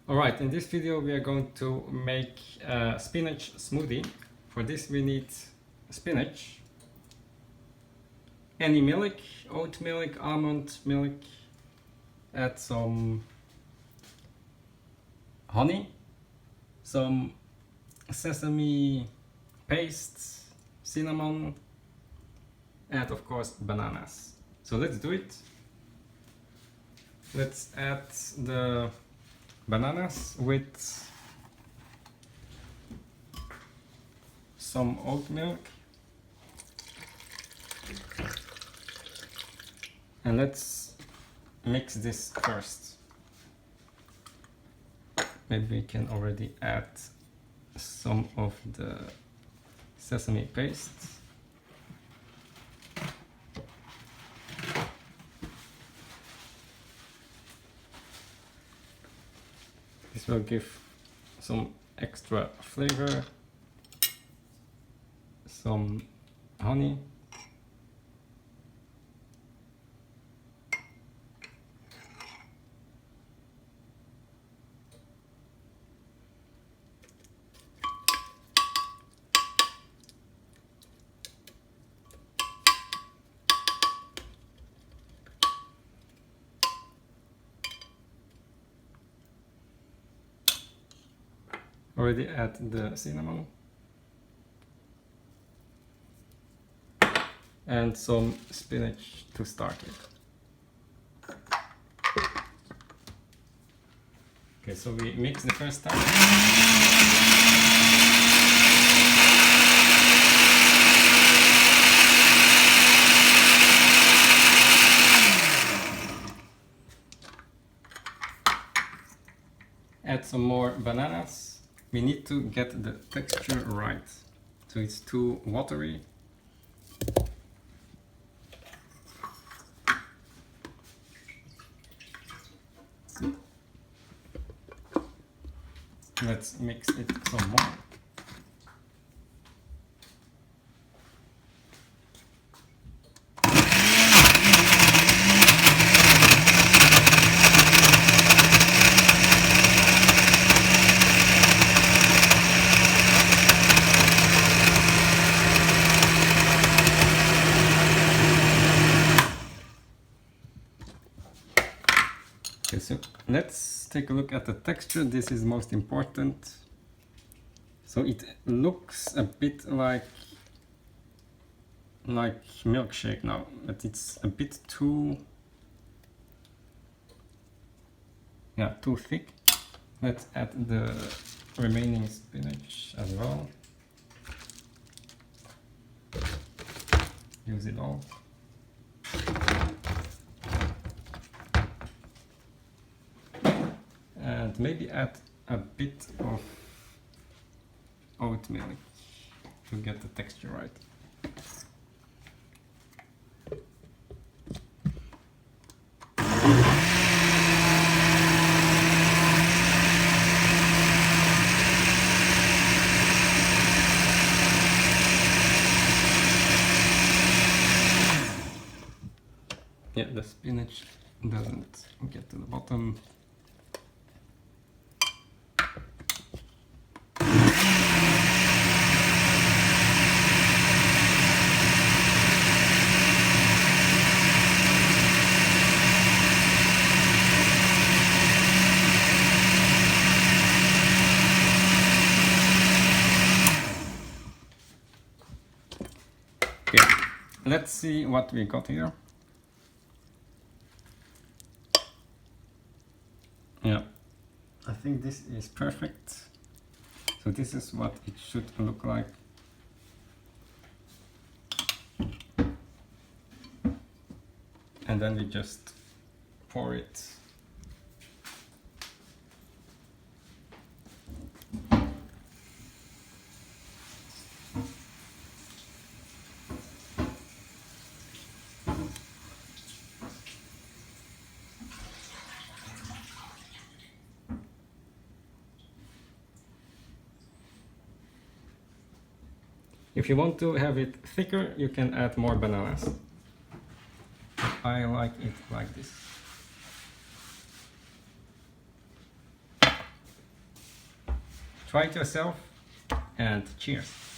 Alright, in this video we are going to make a spinach smoothie. For this we need spinach, any milk, oat milk, almond milk, add some honey, some sesame paste, cinnamon, and of course bananas. So let's do it. Let's add the bananas with some oat milk, and let's mix this first. Maybe we can already add some of the sesame paste. This will give some extra flavor, some honey, already add the cinnamon, and some spinach to start with. Okay, so we mix the first time. Add some more bananas. We need to get the texture right, so it's too watery. Let's mix it some more. Okay, so let's take a look at the texture. This is most important. So it looks a bit like milkshake now, but it's a bit too thick. Let's add the remaining spinach as well. Use it all. And maybe add a bit of oat milk to get the texture right. Yeah, the spinach doesn't get to the bottom. Okay, let's see what we got here. Yeah, I think this is perfect. So this is what it should look like. And then we just pour it. If you want to have it thicker, you can add more bananas. I like it like this. Try it yourself and cheers.